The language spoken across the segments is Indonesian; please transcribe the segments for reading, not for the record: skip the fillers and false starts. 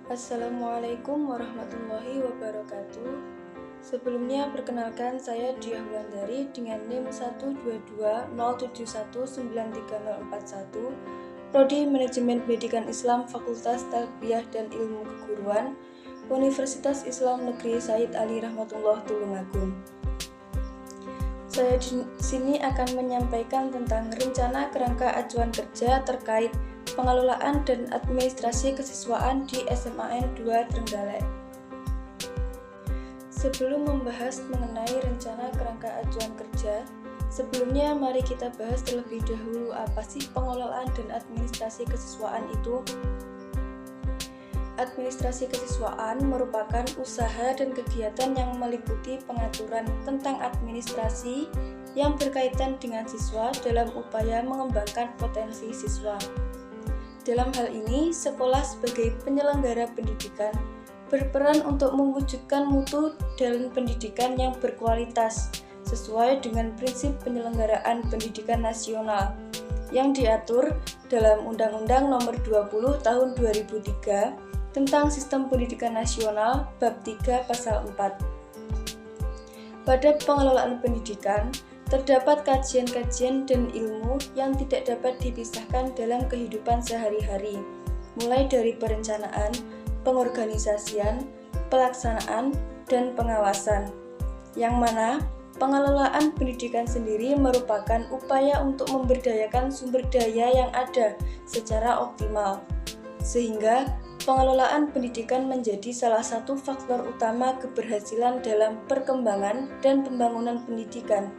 Assalamualaikum warahmatullahi wabarakatuh. Sebelumnya perkenalkan saya Diah Wulandari dengan NIM 12207193041, Prodi Manajemen Pendidikan Islam Fakultas Tarbiyah dan Ilmu Keguruan, Universitas Islam Negeri Said Ali Rahmatullah Tulungagung. Saya di sini akan menyampaikan tentang rencana kerangka ajuan kerja terkait pengelolaan dan administrasi kesiswaan di SMAN 2 Trenggalek. Sebelum membahas mengenai rencana kerangka ajuan kerja, sebelumnya mari kita bahas terlebih dahulu apa sih pengelolaan dan administrasi kesiswaan itu. Administrasi kesiswaan merupakan usaha dan kegiatan yang meliputi pengaturan tentang administrasi yang berkaitan dengan siswa dalam upaya mengembangkan potensi siswa. Dalam hal ini, sekolah sebagai penyelenggara pendidikan berperan untuk mewujudkan mutu dan pendidikan yang berkualitas sesuai dengan prinsip penyelenggaraan pendidikan nasional yang diatur dalam Undang-Undang Nomor 20 Tahun 2003 tentang Sistem Pendidikan Nasional Bab 3 Pasal 4. Pada pengelolaan pendidikan, terdapat kajian-kajian dan ilmu yang tidak dapat dipisahkan dalam kehidupan sehari-hari, mulai dari perencanaan, pengorganisasian, pelaksanaan, dan pengawasan, yang mana pengelolaan pendidikan sendiri merupakan upaya untuk memberdayakan sumber daya yang ada secara optimal, sehingga pengelolaan pendidikan menjadi salah satu faktor utama keberhasilan dalam perkembangan dan pembangunan pendidikan,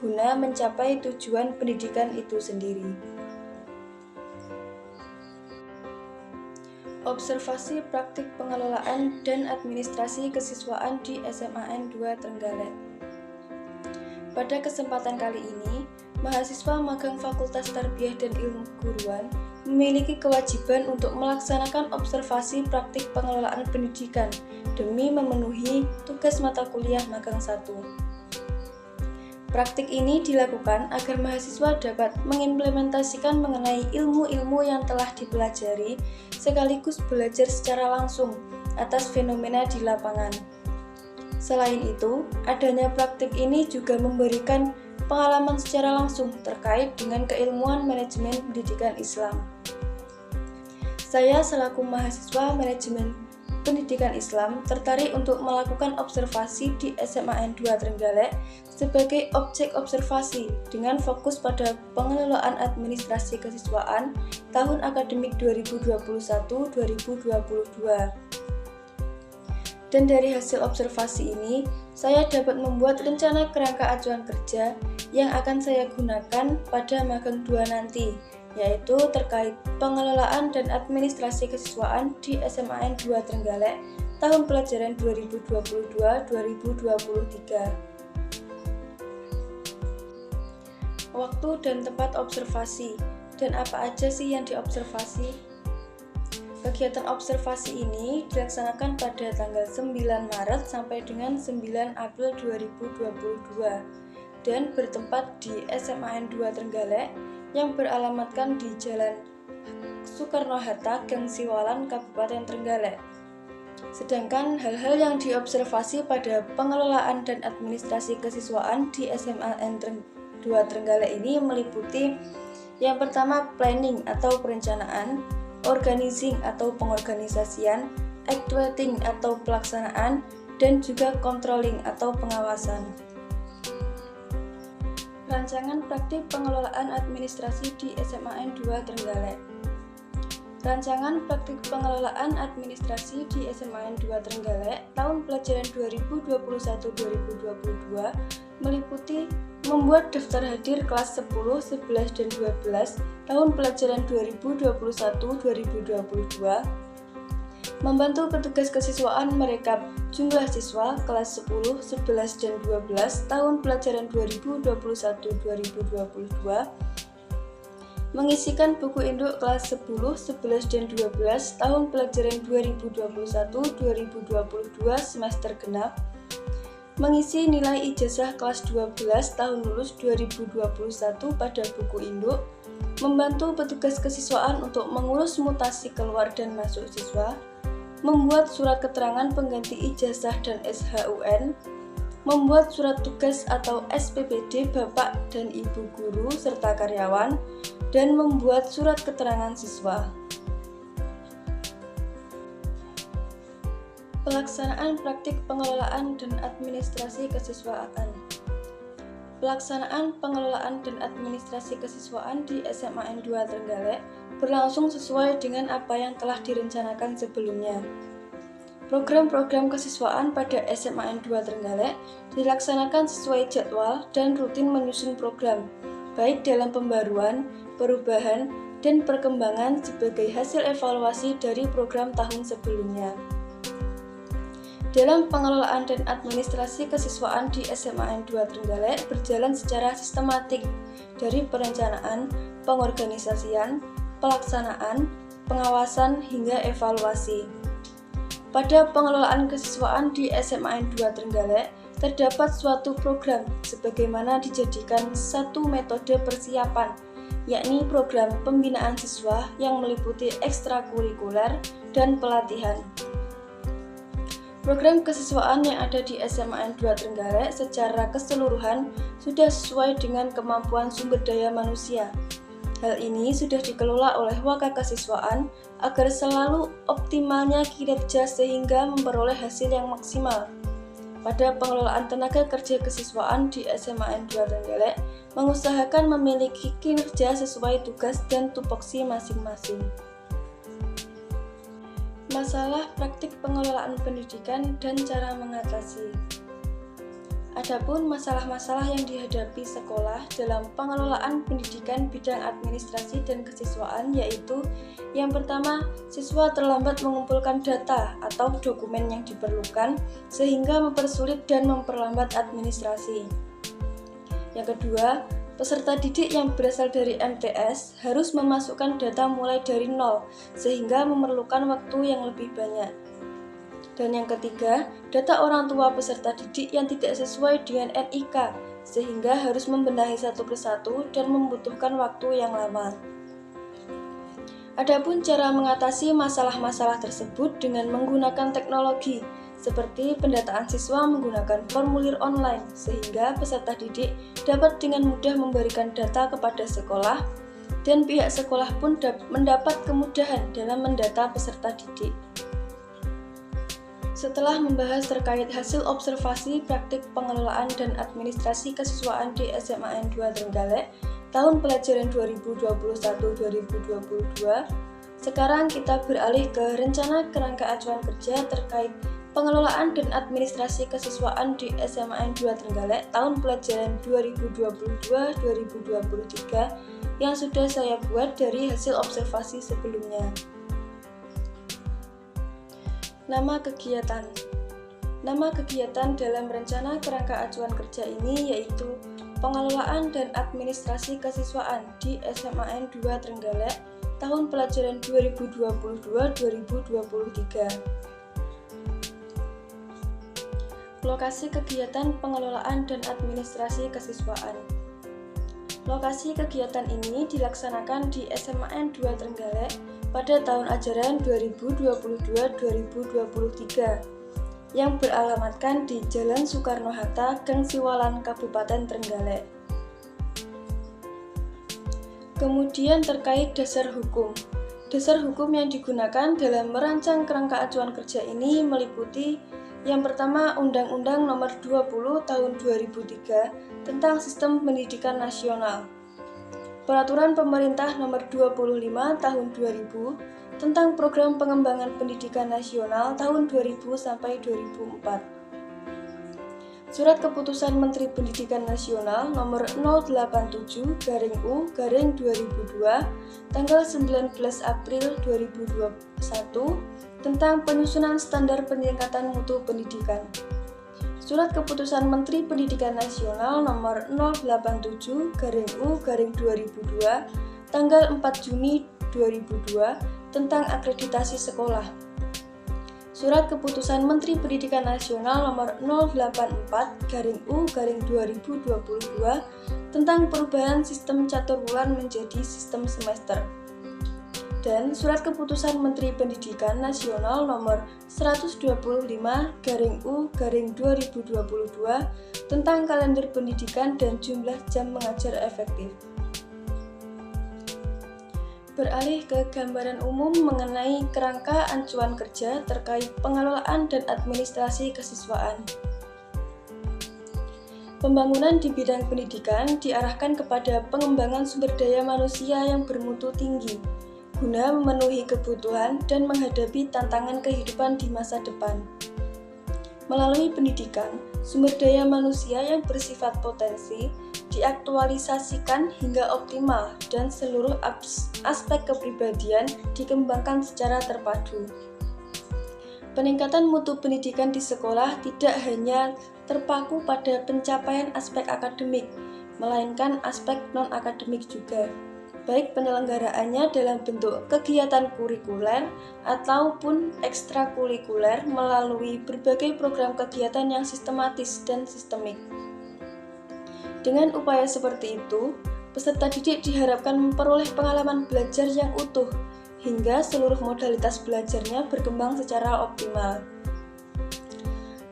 guna mencapai tujuan pendidikan itu sendiri. Observasi praktik pengelolaan dan administrasi kesiswaan di SMAN 2 Trenggalek. Pada kesempatan kali ini, mahasiswa magang Fakultas Tarbiyah dan Ilmu Keguruan memiliki kewajiban untuk melaksanakan observasi praktik pengelolaan pendidikan demi memenuhi tugas mata kuliah magang 1. Praktik ini dilakukan agar mahasiswa dapat mengimplementasikan mengenai ilmu-ilmu yang telah dipelajari sekaligus belajar secara langsung atas fenomena di lapangan. Selain itu, adanya praktik ini juga memberikan pengalaman secara langsung terkait dengan keilmuan manajemen pendidikan Islam. Saya selaku mahasiswa manajemen pendidikan Islam tertarik untuk melakukan observasi di SMAN 2 Trenggalek sebagai objek observasi dengan fokus pada pengelolaan administrasi kesiswaan tahun akademik 2021-2022. Dan dari hasil observasi ini, saya dapat membuat rencana kerangka ajuan kerja yang akan saya gunakan pada magang 2 nanti, yaitu terkait pengelolaan dan administrasi kesiswaan di SMAN 2 Trenggalek tahun pelajaran 2022-2023. Waktu dan tempat observasi, dan apa aja sih yang diobservasi? Kegiatan observasi ini dilaksanakan pada tanggal 9 Maret sampai dengan 9 April 2022 dan bertempat di SMAN 2 Trenggalek yang beralamatkan di Jalan Soekarno-Hatta, Gang Siwalan, Kabupaten Trenggalek. Sedangkan hal-hal yang diobservasi pada pengelolaan dan administrasi kesiswaan di SMAN 2 Trenggalek ini meliputi yang pertama planning atau perencanaan, organizing atau pengorganisasian, actuating atau pelaksanaan, dan juga controlling atau pengawasan. Rancangan praktik pengelolaan administrasi di SMAN 2 Trenggalek. Rancangan praktik pengelolaan administrasi di SMAN 2 Trenggalek tahun pelajaran 2021-2022 meliputi membuat daftar hadir kelas 10, 11, dan 12 tahun pelajaran 2021-2022, membantu petugas kesiswaan merekap jumlah siswa kelas 10, 11, dan 12 tahun pelajaran 2021-2022, mengisikan buku induk kelas 10, 11, dan 12 tahun pelajaran 2021-2022 semester genap, mengisi nilai ijazah kelas 12 tahun lulus 2021 pada buku induk, membantu petugas kesiswaan untuk mengurus mutasi keluar dan masuk siswa, membuat surat keterangan pengganti ijazah dan SHUN, membuat surat tugas atau SPPD Bapak dan Ibu guru serta karyawan, dan membuat surat keterangan siswa. Pelaksanaan praktik pengelolaan dan administrasi kesiswaan. Pelaksanaan pengelolaan dan administrasi kesiswaan di SMAN 2 Trenggalek berlangsung sesuai dengan apa yang telah direncanakan sebelumnya. Program-program kesiswaan pada SMAN 2 Trenggalek dilaksanakan sesuai jadwal dan rutin menyusun program, baik dalam pembaruan, perubahan, dan perkembangan sebagai hasil evaluasi dari program tahun sebelumnya. Dalam pengelolaan dan administrasi kesiswaan di SMAN 2 Trenggalek berjalan secara sistematik dari perencanaan, pengorganisasian, pelaksanaan, pengawasan, hingga evaluasi. Pada pengelolaan kesiswaan di SMAN 2 Trenggalek terdapat suatu program sebagaimana dijadikan satu metode persiapan, yakni program pembinaan siswa yang meliputi ekstrakurikuler dan pelatihan. Program kesiswaan yang ada di SMAN 2 Trenggalek secara keseluruhan sudah sesuai dengan kemampuan sumber daya manusia. Hal ini sudah dikelola oleh Wakakesiswaan agar selalu optimalnya kinerja sehingga memperoleh hasil yang maksimal. Pada pengelolaan tenaga kerja kesiswaan di SMAN 2 Trenggalek mengusahakan memiliki kinerja sesuai tugas dan tupoksi masing-masing. Masalah praktik pengelolaan pendidikan dan cara mengatasi. Adapun masalah-masalah yang dihadapi sekolah dalam pengelolaan pendidikan bidang administrasi dan kesiswaan yaitu: yang pertama, siswa terlambat mengumpulkan data atau dokumen yang diperlukan sehingga mempersulit dan memperlambat administrasi. Yang kedua, peserta didik yang berasal dari MTS harus memasukkan data mulai dari nol sehingga memerlukan waktu yang lebih banyak. Dan yang ketiga, data orang tua peserta didik yang tidak sesuai dengan NIK sehingga harus membenahi satu persatu dan membutuhkan waktu yang lama. Adapun cara mengatasi masalah-masalah tersebut dengan menggunakan teknologi seperti pendataan siswa menggunakan formulir online sehingga peserta didik dapat dengan mudah memberikan data kepada sekolah dan pihak sekolah pun mendapat kemudahan dalam mendata peserta didik. Setelah membahas terkait hasil observasi praktik pengelolaan dan administrasi kesiswaan di SMAN 2 Trenggalek tahun pelajaran 2021-2022, sekarang kita beralih ke rencana kerangka acuan kerja terkait pengelolaan dan administrasi kesiswaan di SMAN 2 Trenggalek tahun pelajaran 2022-2023 yang sudah saya buat dari hasil observasi sebelumnya. Nama kegiatan. Nama kegiatan dalam rencana kerangka acuan kerja ini yaitu pengelolaan dan administrasi kesiswaan di SMAN 2 Trenggalek tahun pelajaran 2022-2023. Lokasi kegiatan pengelolaan dan administrasi kesiswaan. Lokasi kegiatan ini dilaksanakan di SMAN 2 Trenggalek pada tahun ajaran 2022-2023 yang beralamatkan di Jalan Soekarno-Hatta, Gang Siwalan, Kabupaten Trenggalek. Kemudian terkait dasar hukum. Dasar hukum yang digunakan dalam merancang kerangka acuan kerja ini meliputi: yang pertama, Undang-Undang Nomor 20 Tahun 2003 tentang Sistem Pendidikan Nasional. Peraturan Pemerintah Nomor 25 Tahun 2000 tentang Program Pengembangan Pendidikan Nasional tahun 2000 sampai 2004. Surat Keputusan Menteri Pendidikan Nasional Nomor 087/U/2002 tanggal 19 April 2021 tentang penyusunan standar peningkatan mutu pendidikan. Surat Keputusan Menteri Pendidikan Nasional Nomor 087/U/2002 tanggal 4 Juni 2002 tentang akreditasi sekolah. Surat Keputusan Menteri Pendidikan Nasional Nomor 084/U/2022 tentang perubahan sistem catur bulan menjadi sistem semester. dan Surat Keputusan Menteri Pendidikan Nasional Nomor 125/U/2022 tentang kalender pendidikan dan jumlah jam mengajar efektif. Beralih ke gambaran umum mengenai kerangka acuan kerja terkait pengelolaan dan administrasi kesiswaan. Pembangunan di bidang pendidikan diarahkan kepada pengembangan sumber daya manusia yang bermutu tinggi, guna memenuhi kebutuhan dan menghadapi tantangan kehidupan di masa depan. Melalui pendidikan, sumber daya manusia yang bersifat potensi diaktualisasikan hingga optimal dan seluruh aspek kepribadian dikembangkan secara terpadu. Peningkatan mutu pendidikan di sekolah tidak hanya terpaku pada pencapaian aspek akademik, melainkan aspek non-akademik juga, baik penyelenggaraannya dalam bentuk kegiatan kurikuler ataupun ekstrakurikuler melalui berbagai program kegiatan yang sistematis dan sistemik. Dengan upaya seperti itu, peserta didik diharapkan memperoleh pengalaman belajar yang utuh, hingga seluruh modalitas belajarnya berkembang secara optimal.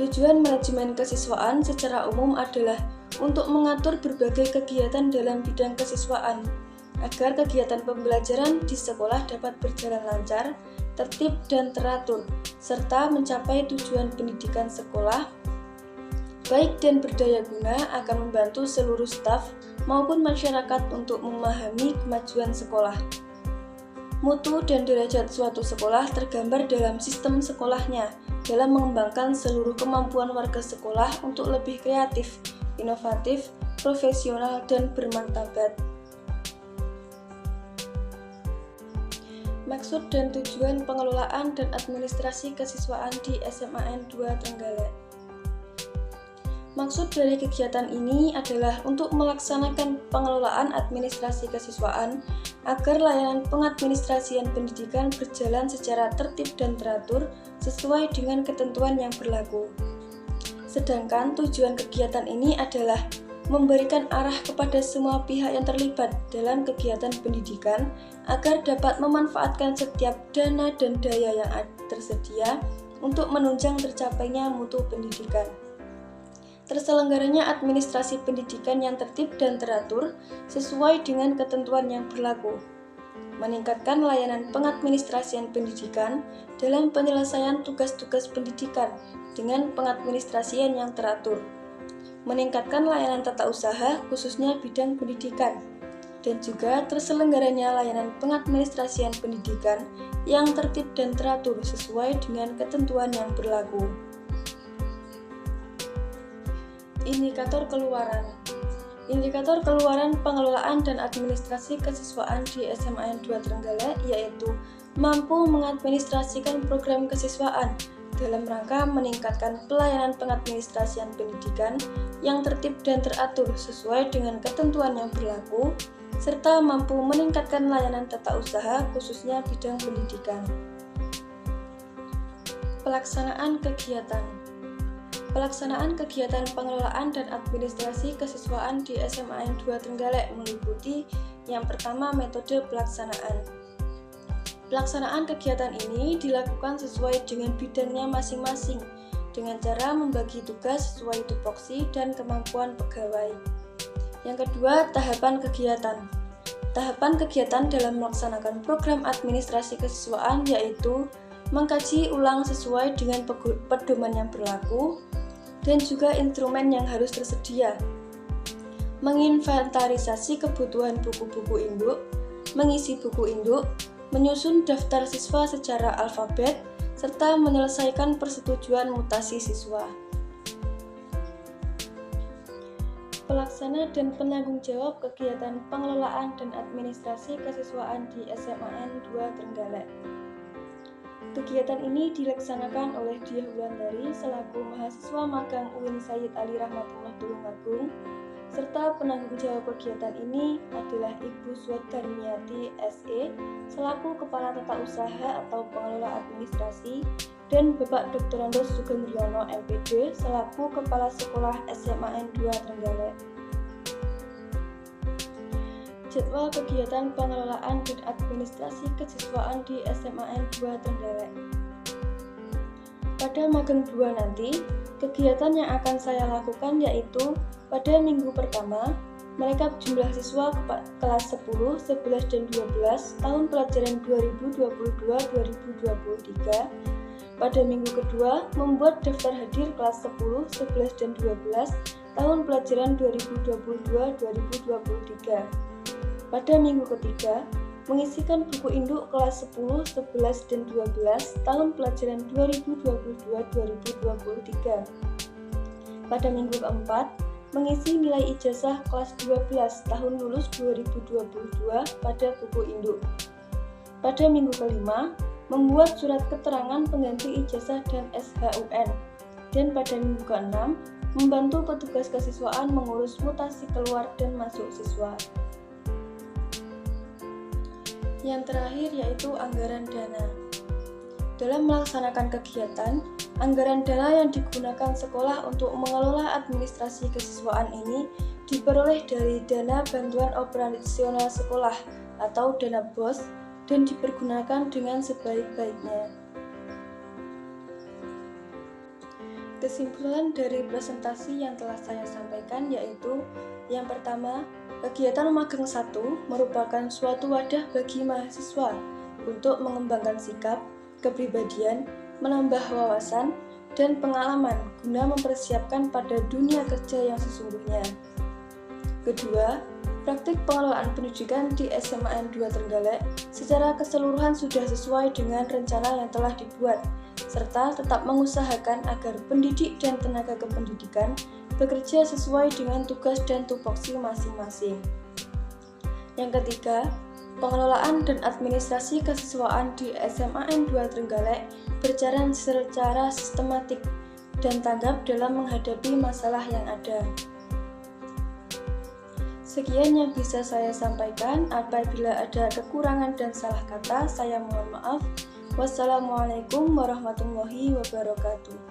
Tujuan manajemen kesiswaan secara umum adalah untuk mengatur berbagai kegiatan dalam bidang kesiswaan, agar kegiatan pembelajaran di sekolah dapat berjalan lancar, tertib dan teratur, serta mencapai tujuan pendidikan sekolah, baik dan berdaya guna akan membantu seluruh staf maupun masyarakat untuk memahami kemajuan sekolah. Mutu dan derajat suatu sekolah tergambar dalam sistem sekolahnya, dalam mengembangkan seluruh kemampuan warga sekolah untuk lebih kreatif, inovatif, profesional, dan bermartabat. Maksud dan tujuan pengelolaan dan administrasi kesiswaan di SMAN 2 Trenggalek. Maksud dari kegiatan ini adalah untuk melaksanakan pengelolaan administrasi kesiswaan agar layanan pengadministrasian pendidikan berjalan secara tertib dan teratur sesuai dengan ketentuan yang berlaku. Sedangkan tujuan kegiatan ini adalah memberikan arah kepada semua pihak yang terlibat dalam kegiatan pendidikan agar dapat memanfaatkan setiap dana dan daya yang tersedia untuk menunjang tercapainya mutu pendidikan. Terselenggaranya administrasi pendidikan yang tertib dan teratur sesuai dengan ketentuan yang berlaku. Meningkatkan layanan pengadministrasian pendidikan dalam penyelesaian tugas-tugas pendidikan dengan pengadministrasian yang teratur. Meningkatkan layanan tata usaha khususnya bidang pendidikan. Dan juga terselenggaranya layanan pengadministrasian pendidikan yang tertib dan teratur sesuai dengan ketentuan yang berlaku. Indikator keluaran. Indikator keluaran pengelolaan dan administrasi kesiswaan di SMAN 2 Trenggalek yaitu mampu mengadministrasikan program kesiswaan dalam rangka meningkatkan pelayanan pengadministrasian pendidikan yang tertib dan teratur sesuai dengan ketentuan yang berlaku, serta mampu meningkatkan layanan tata usaha khususnya bidang pendidikan. Pelaksanaan kegiatan. Pelaksanaan kegiatan pengelolaan dan administrasi kesiswaan di SMAN 2 Trenggalek meliputi yang pertama metode pelaksanaan. Pelaksanaan kegiatan ini dilakukan sesuai dengan bidangnya masing-masing dengan cara membagi tugas sesuai tupoksi dan kemampuan pegawai. Yang kedua, tahapan kegiatan. Tahapan kegiatan dalam melaksanakan program administrasi kesiswaan yaitu mengkaji ulang sesuai dengan pedoman yang berlaku dan juga instrumen yang harus tersedia, menginventarisasi kebutuhan buku-buku induk, mengisi buku induk, menyusun daftar siswa secara alfabet, serta menyelesaikan persetujuan mutasi siswa. Pelaksana dan penanggung jawab kegiatan pengelolaan dan administrasi kesiswaan di SMAN 2 Trenggalek. Kegiatan ini dilaksanakan oleh Diah Wulandari selaku mahasiswa magang UIN Sayyid Ali Rahmatullah Tulungagung, serta penanggung jawab kegiatan ini adalah Ibu Swadarmiati SE selaku Kepala Tata Usaha atau Pengelola Administrasi dan Bapak Dr. Andos Sugeng Riono MPD selaku Kepala Sekolah SMAN 2 Trenggalek. Jadwal kegiatan pengelolaan dan administrasi kesiswaan di SMAN 2 Trenggalek. Pada magang 2 nanti, kegiatan yang akan saya lakukan yaitu pada minggu pertama, merekap jumlah siswa kelas 10, 11, dan 12 tahun pelajaran 2022-2023. Pada minggu kedua, membuat daftar hadir kelas 10, 11, dan 12 tahun pelajaran 2022-2023. Pada minggu ketiga, mengisikan buku induk kelas 10, 11, dan 12 tahun pelajaran 2022-2023. Pada minggu keempat, mengisi nilai ijazah kelas 12 tahun lulus 2022 pada buku induk. Pada minggu kelima, membuat surat keterangan pengganti ijazah dan SHUN. Dan pada minggu ke-6, membantu petugas kesiswaan mengurus mutasi keluar dan masuk siswa. Yang terakhir yaitu anggaran dana. Dalam melaksanakan kegiatan, anggaran dana yang digunakan sekolah untuk mengelola administrasi kesiswaan ini diperoleh dari dana bantuan operasional sekolah atau dana BOS dan dipergunakan dengan sebaik-baiknya. Kesimpulan dari presentasi yang telah saya sampaikan yaitu yang pertama, kegiatan magang 1 merupakan suatu wadah bagi mahasiswa untuk mengembangkan sikap, kepribadian, menambah wawasan, dan pengalaman guna mempersiapkan pada dunia kerja yang sesungguhnya. Kedua, praktik pengelolaan pendidikan di SMAN 2 Trenggalek secara keseluruhan sudah sesuai dengan rencana yang telah dibuat, serta tetap mengusahakan agar pendidik dan tenaga kependidikan bekerja sesuai dengan tugas dan tupoksi masing-masing. Yang ketiga, pengelolaan dan administrasi kesiswaan di SMAN 2 Trenggalek berjalan secara sistematik dan tanggap dalam menghadapi masalah yang ada. Sekian yang bisa saya sampaikan. Apabila ada kekurangan dan salah kata, saya mohon maaf. Wassalamualaikum warahmatullahi wabarakatuh.